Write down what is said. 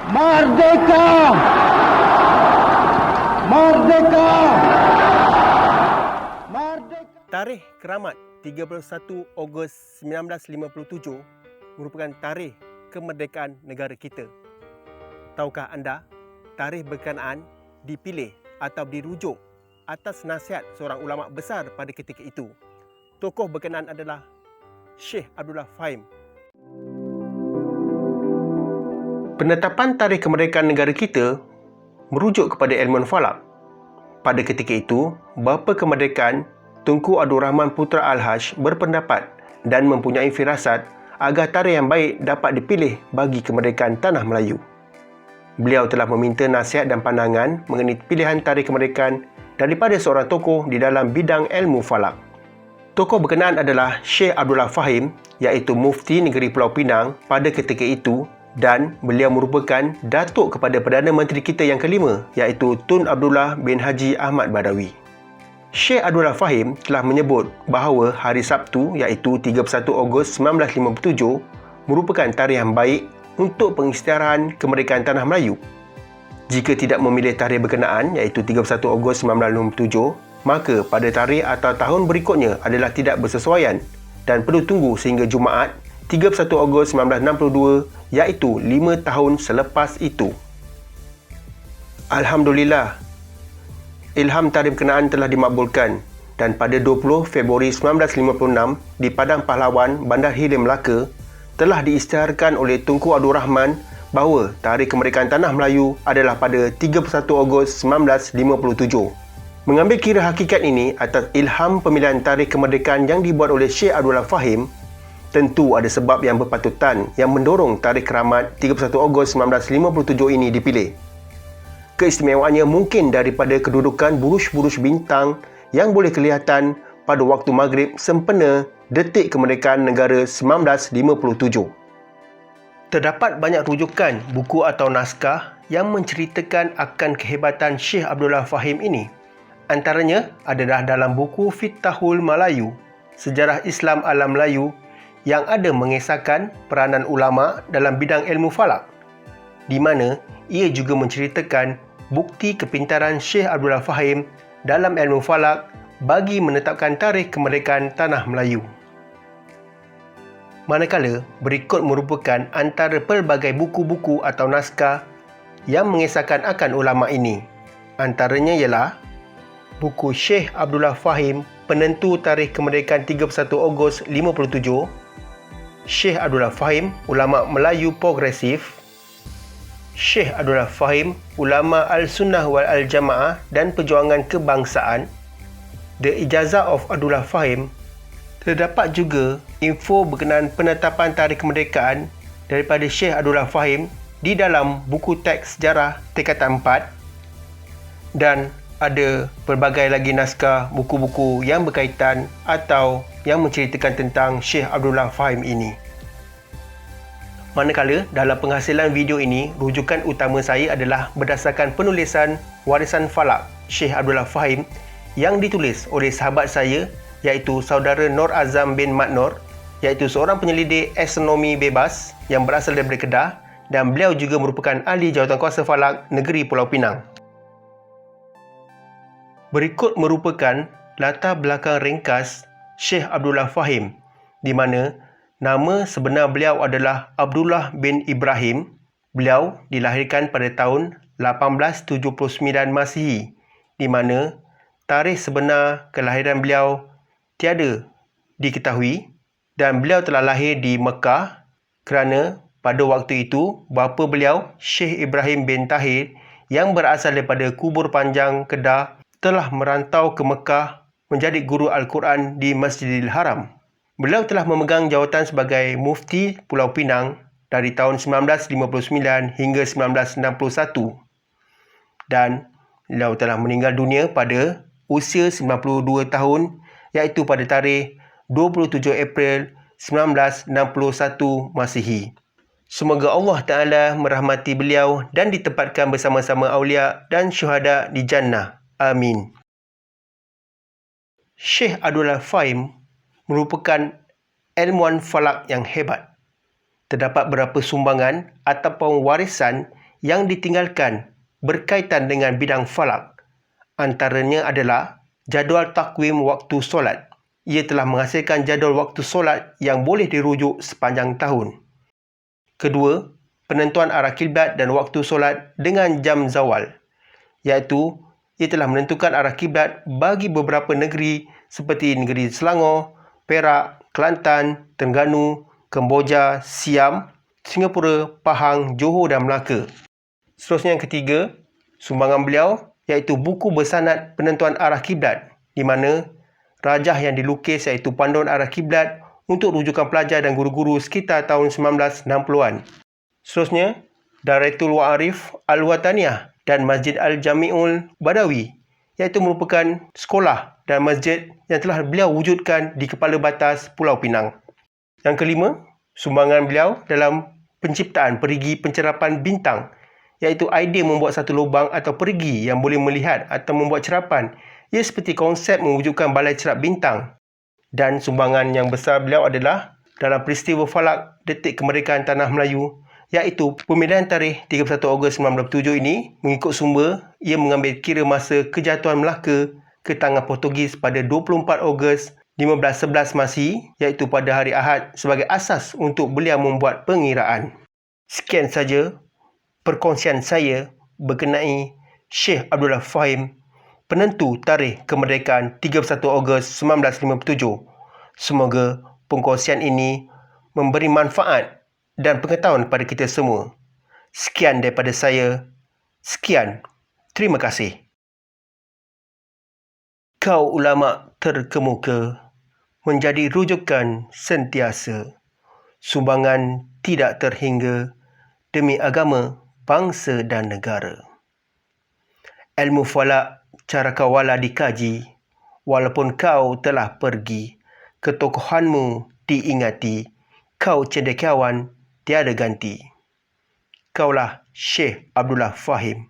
Merdeka! Merdeka! Merdeka! Tarikh Keramat 31 Ogos 1957 merupakan tarikh kemerdekaan negara kita. Tahukah anda, tarikh berkenaan dipilih atau dirujuk atas nasihat seorang ulama besar pada ketika itu. Tokoh berkenaan adalah Syekh Abdullah Fahim. Penetapan tarikh kemerdekaan negara kita merujuk kepada ilmuwan falak. Pada ketika itu, bapa kemerdekaan Tunku Abdul Rahman Putra Al-Haj berpendapat dan mempunyai firasat agar tarikh yang baik dapat dipilih bagi kemerdekaan tanah Melayu. Beliau telah meminta nasihat dan pandangan mengenai pilihan tarikh kemerdekaan daripada seorang tokoh di dalam bidang ilmu falak. Tokoh berkenaan adalah Syekh Abdullah Fahim, iaitu Mufti Negeri Pulau Pinang pada ketika itu, dan beliau merupakan datuk kepada Perdana Menteri kita yang kelima, iaitu Tun Abdullah bin Haji Ahmad Badawi. Syekh Abdullah Fahim telah menyebut bahawa hari Sabtu, iaitu 31 Ogos 1957, merupakan tarikh yang baik untuk pengisytiharan kemerdekaan tanah Melayu. Jika tidak memilih tarikh berkenaan, iaitu 31 Ogos 1957, maka pada tarikh atau tahun berikutnya adalah tidak bersesuaian dan perlu tunggu sehingga Jumaat 31 Ogos 1962, iaitu 5 tahun selepas itu. Alhamdulillah, ilham tarikh berkenaan telah dimakbulkan dan pada 20 Februari 1956 di Padang Pahlawan, Bandar Hilir, Melaka, telah diisytiharkan oleh Tunku Abdul Rahman bahawa tarikh kemerdekaan tanah Melayu adalah pada 31 Ogos 1957. Mengambil kira hakikat ini atas ilham pemilihan tarikh kemerdekaan yang dibuat oleh Syekh Abdullah Fahim, tentu ada sebab yang berpatutan yang mendorong tarikh keramat 31 Ogos 1957 ini dipilih. Keistimewaannya mungkin daripada kedudukan buruj-buruj bintang yang boleh kelihatan pada waktu maghrib sempena detik kemerdekaan negara 1957. Terdapat banyak rujukan buku atau naskah yang menceritakan akan kehebatan Syekh Abdullah Fahim ini. Antaranya adalah dalam buku Fiqhul Malayu, Sejarah Islam ala Melayu, yang ada mengisahkan peranan ulama dalam bidang ilmu falak, di mana ia juga menceritakan bukti kepintaran Syekh Abdullah Fahim dalam ilmu falak bagi menetapkan tarikh kemerdekaan tanah Melayu. Manakala berikut merupakan antara pelbagai buku-buku atau naskah yang mengisahkan akan ulama ini. Antaranya ialah buku Syekh Abdullah Fahim, Penentu Tarikh Kemerdekaan 31 Ogos 57, Syekh Abdullah Fahim, Ulama Melayu Progresif, Syekh Abdullah Fahim, Ulama Al-Sunnah wal Al-Jamaah dan Perjuangan Kebangsaan, The Ijazah of Abdullah Fahim. Terdapat juga info berkenaan penetapan tarikh kemerdekaan daripada Syekh Abdullah Fahim di dalam buku teks sejarah tingkatan 4, dan ada pelbagai lagi naskah buku-buku yang berkaitan atau yang menceritakan tentang Syekh Abdullah Fahim ini. Manakala dalam penghasilan video ini, rujukan utama saya adalah berdasarkan penulisan Warisan Falak Syekh Abdullah Fahim yang ditulis oleh sahabat saya, iaitu saudara Nur Azam bin Mat Nur, iaitu seorang penyelidik astronomi bebas yang berasal daripada Kedah, dan beliau juga merupakan ahli jawatankuasa falak negeri Pulau Pinang. Berikut merupakan latar belakang ringkas Syekh Abdullah Fahim, di mana nama sebenar beliau adalah Abdullah bin Ibrahim. Beliau dilahirkan pada tahun 1879 Masihi, di mana tarikh sebenar kelahiran beliau tiada diketahui, dan beliau telah lahir di Mekah kerana pada waktu itu bapa beliau Syekh Ibrahim bin Tahir yang berasal daripada Kubur Panjang, Kedah, telah merantau ke Mekah menjadi guru Al-Quran di Masjidil Haram. Beliau telah memegang jawatan sebagai Mufti Pulau Pinang dari tahun 1959 hingga 1961, dan beliau telah meninggal dunia pada usia 92 tahun, iaitu pada tarikh 27 April 1961 Masihi. Semoga Allah Ta'ala merahmati beliau dan ditempatkan bersama-sama awliya dan syuhada di jannah. Amin. Syekh Abdullah Fahim merupakan ilmuwan falak yang hebat. Terdapat beberapa sumbangan ataupun warisan yang ditinggalkan berkaitan dengan bidang falak. Antaranya adalah jadual takwim waktu solat. Ia telah menghasilkan jadual waktu solat yang boleh dirujuk sepanjang tahun. Kedua, penentuan arah kiblat dan waktu solat dengan jam zawal, iaitu ia telah menentukan arah kiblat bagi beberapa negeri seperti negeri Selangor, Perak, Kelantan, Terengganu, Kemboja, Siam, Singapura, Pahang, Johor dan Melaka. Seterusnya yang ketiga, sumbangan beliau iaitu buku bersanad penentuan arah kiblat di mana rajah yang dilukis iaitu panduan arah kiblat untuk rujukan pelajar dan guru-guru sekitar tahun 1960-an. Seterusnya, Daratul Wa'arif Al-Wataniyah dan Masjid Al-Jami'ul Badawi iaitu merupakan sekolah dan masjid yang telah beliau wujudkan di kepala batas Pulau Pinang. Yang kelima, sumbangan beliau dalam penciptaan perigi pencerapan bintang iaitu idea membuat satu lubang atau perigi yang boleh melihat atau membuat cerapan. Ia seperti konsep mewujudkan balai cerap bintang. Dan sumbangan yang besar beliau adalah dalam peristiwa falak detik kemerdekaan Tanah Melayu, iaitu pemilihan tarikh 31 Ogos 1947 ini. Mengikut sumber, ia mengambil kira masa kejatuhan Melaka ke tangan Portugis pada 24 Ogos 1511 Masihi, iaitu pada hari Ahad sebagai asas untuk beliau membuat pengiraan. Sekian saja perkongsian saya berkenai Sheikh Abdullah Fahim, penentu tarikh kemerdekaan 31 Ogos 1957. Semoga perkongsian ini memberi manfaat dan pengetahuan kepada kita semua. Sekian daripada saya. Sekian. Terima kasih. Kau ulama terkemuka, menjadi rujukan sentiasa. Sumbangan tidak terhingga demi agama, bangsa dan negara. Ilmu falak cara kawala dikaji, walaupun kau telah pergi, ketokohanmu diingati, kau cendekiawan tiada ganti. Kaulah Syekh Abdullah Fahim.